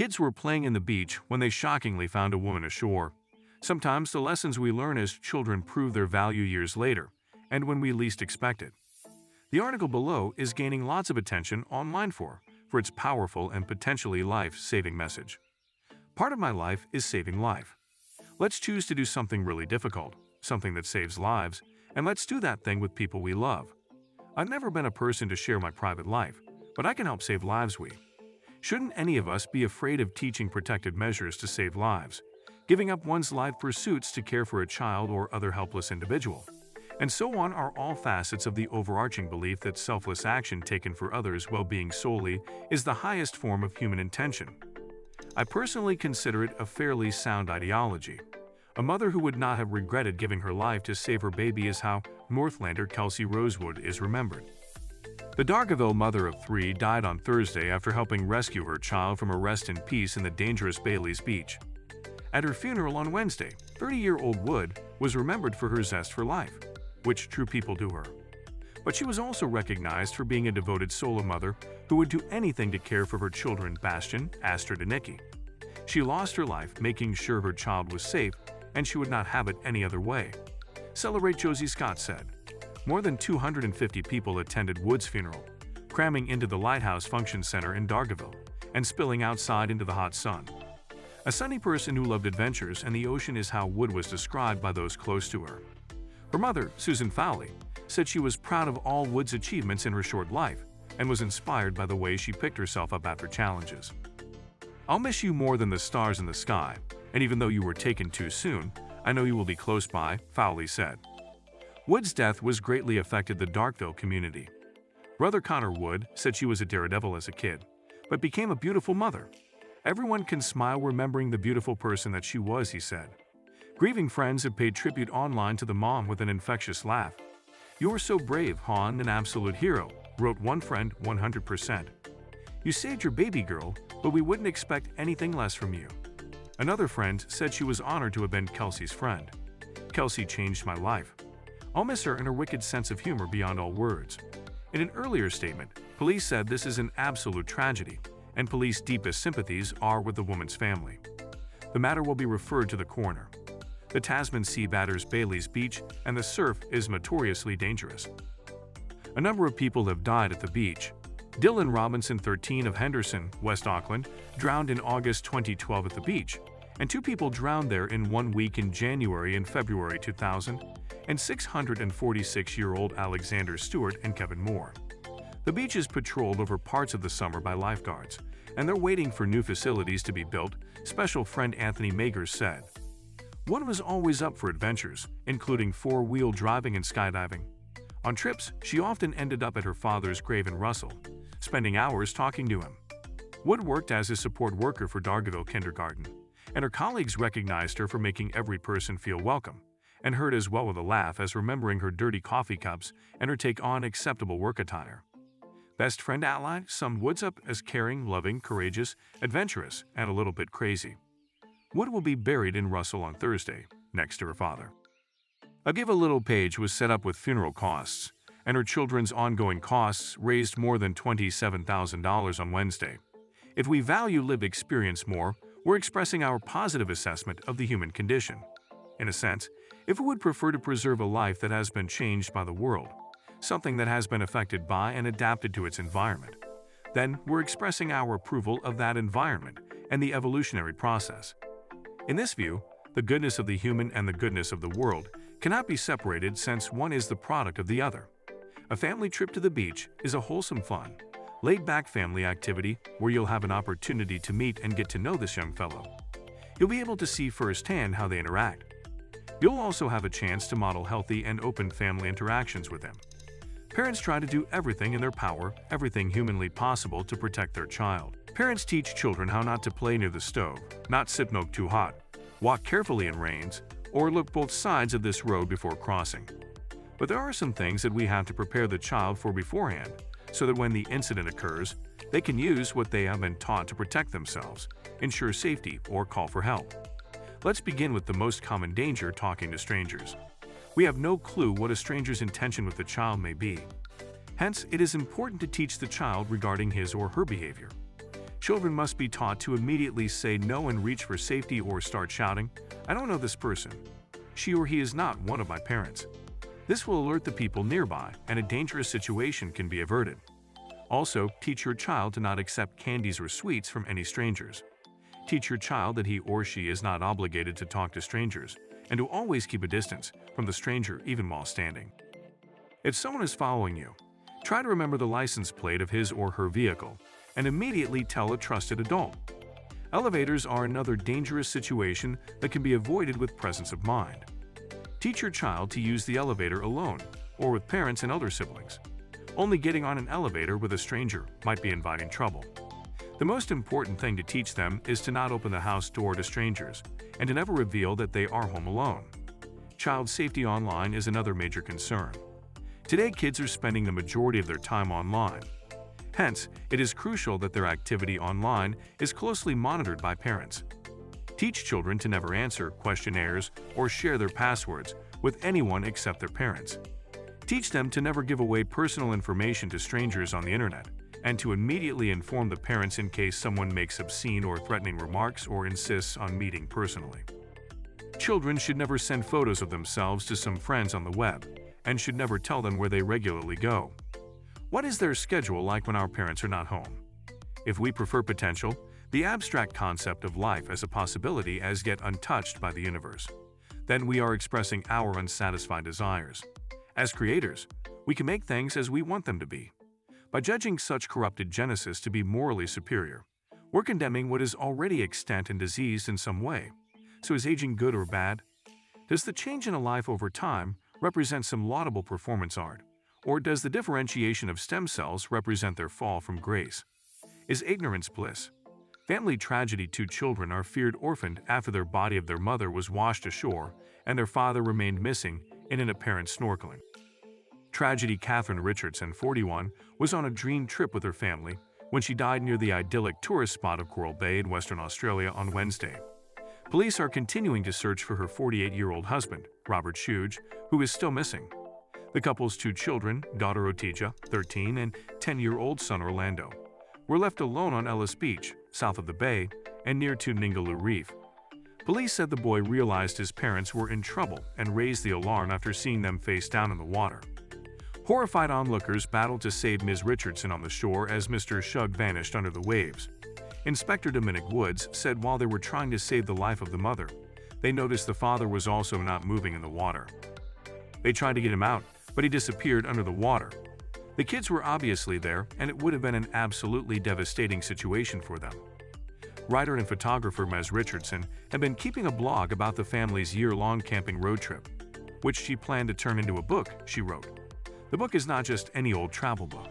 Kids were playing in the beach when they shockingly found a woman ashore. Sometimes the lessons we learn as children prove their value years later, and when we least expect it. The article below is gaining lots of attention online for its powerful and potentially life-saving message. Part of my life is saving life. Let's choose to do something really difficult, something that saves lives, and let's do that thing with people we love. I've never been a person to share my private life, but I can help save lives. Shouldn't any of us be afraid of teaching protective measures to save lives, giving up one's life pursuits to care for a child or other helpless individual? And so on are all facets of the overarching belief that selfless action taken for others' well-being solely is the highest form of human intention. I personally consider it a fairly sound ideology. A mother who would not have regretted giving her life to save her baby is how Northlander Kelsey Rosewood is remembered. The Dargaville mother of 3 died on Thursday after helping rescue her child from arrest in peace in the dangerous Bailey's Beach. At her funeral on Wednesday, 30-year-old Wood was remembered for her zest for life, which true people do her. But she was also recognized for being a devoted solo mother who would do anything to care for her children Bastian, Astrid, and Nikki. She lost her life making sure her child was safe, and she would not have it any other way. Celebrate Josie Scott said. More than 250 people attended Wood's funeral, cramming into the Lighthouse Function Center in Dargaville and spilling outside into the hot sun. A sunny person who loved adventures and the ocean is how Wood was described by those close to her. Her mother, Susan Fowley, said she was proud of all Wood's achievements in her short life and was inspired by the way she picked herself up after challenges. "I'll miss you more than the stars in the sky, and even though you were taken too soon, I know you will be close by," Fowley said. Wood's death was greatly affected the Darkville community. Brother Connor Wood said she was a daredevil as a kid, but became a beautiful mother. "Everyone can smile remembering the beautiful person that she was," he said. Grieving friends have paid tribute online to the mom with an infectious laugh. "You're so brave, Han, an absolute hero," wrote one friend 100%. "You saved your baby girl, but we wouldn't expect anything less from you." Another friend said she was honored to have been Kelsey's friend. "Kelsey changed my life. I'll miss her and her wicked sense of humor beyond all words." In an earlier statement, police said this is an absolute tragedy, and police deepest sympathies are with the woman's family. The matter will be referred to the coroner. The Tasman Sea batters Bailey's Beach, and the surf is notoriously dangerous. A number of people have died at the beach. Dylan Robinson, 13, of Henderson, West Auckland, drowned in August 2012 at the beach, and 2 people drowned there in 1 week in January and February 2000, and 646-year-old Alexander Stewart and Kevin Moore. The beach is patrolled over parts of the summer by lifeguards, and they're waiting for new facilities to be built, special friend Anthony Magers said. One was always up for adventures, including 4-wheel driving and skydiving. On trips, she often ended up at her father's grave in Russell, spending hours talking to him. Wood worked as a support worker for Dargaville Kindergarten, and her colleagues recognized her for making every person feel welcome, and heard as well with a laugh as remembering her dirty coffee cups and her take on acceptable work attire. Best friend Ally summed Woods up as caring, loving, courageous, adventurous, and a little bit crazy. Wood will be buried in Russell on Thursday, next to her father. A Give a Little page was set up with funeral costs, and her children's ongoing costs raised more than $27,000 on Wednesday. If we value lived experience more, we're expressing our positive assessment of the human condition. In a sense, if we would prefer to preserve a life that has been changed by the world, something that has been affected by and adapted to its environment, then we're expressing our approval of that environment and the evolutionary process. In this view, the goodness of the human and the goodness of the world cannot be separated since one is the product of the other. A family trip to the beach is a wholesome, fun, laid-back family activity where you'll have an opportunity to meet and get to know this young fellow. You'll be able to see firsthand how they interact. You'll also have a chance to model healthy and open family interactions with them. Parents try to do everything in their power, everything humanly possible to protect their child. Parents teach children how not to play near the stove, not sip milk too hot, walk carefully in rains, or look both sides of this road before crossing. But there are some things that we have to prepare the child for beforehand, so that when the incident occurs, they can use what they have been taught to protect themselves, ensure safety, or call for help. Let's begin with the most common danger: talking to strangers. We have no clue what a stranger's intention with the child may be. Hence, it is important to teach the child regarding his or her behavior. Children must be taught to immediately say no and reach for safety or start shouting, "I don't know this person. She or he is not one of my parents." This will alert the people nearby, and a dangerous situation can be averted. Also, teach your child to not accept candies or sweets from any strangers. Teach your child that he or she is not obligated to talk to strangers, and to always keep a distance from the stranger even while standing. If someone is following you, try to remember the license plate of his or her vehicle, and immediately tell a trusted adult. Elevators are another dangerous situation that can be avoided with presence of mind. Teach your child to use the elevator alone or with parents and elder siblings. Only getting on an elevator with a stranger might be inviting trouble. The most important thing to teach them is to not open the house door to strangers and to never reveal that they are home alone. Child safety online is another major concern. Today, kids are spending the majority of their time online. Hence, it is crucial that their activity online is closely monitored by parents. Teach children to never answer questionnaires or share their passwords with anyone except their parents. Teach them to never give away personal information to strangers on the internet, and to immediately inform the parents in case someone makes obscene or threatening remarks or insists on meeting personally. Children should never send photos of themselves to some friends on the web, and should never tell them where they regularly go. What is their schedule like when our parents are not home? If we prefer potential, the abstract concept of life as a possibility as yet untouched by the universe, then we are expressing our unsatisfied desires. As creators, we can make things as we want them to be. By judging such corrupted genesis to be morally superior, we're condemning what is already extant and diseased in some way. So is aging good or bad? Does the change in a life over time represent some laudable performance art? Or does the differentiation of stem cells represent their fall from grace? Is ignorance bliss? Family tragedy: 2 children are feared orphaned after their body of their mother was washed ashore and their father remained missing in an apparent snorkeling. Tragedy: Catherine Richardson, 41, was on a dream trip with her family when she died near the idyllic tourist spot of Coral Bay in Western Australia on Wednesday. Police are continuing to search for her 48-year-old husband, Robert Shuge, who is still missing. The couple's 2 children, daughter Otija, 13, and 10-year-old son Orlando, were left alone on Ellis Beach, south of the bay, and near to Ningaloo Reef. Police said the boy realized his parents were in trouble and raised the alarm after seeing them face down in the water. Horrified onlookers battled to save Ms. Richardson on the shore as Mr. Shug vanished under the waves. Inspector Dominic Woods said while they were trying to save the life of the mother, they noticed the father was also not moving in the water. They tried to get him out, but he disappeared under the water. The kids were obviously there, and it would have been an absolutely devastating situation for them. Writer and photographer Ms. Richardson had been keeping a blog about the family's year-long camping road trip, which she planned to turn into a book, she wrote. The book is not just any old travel book.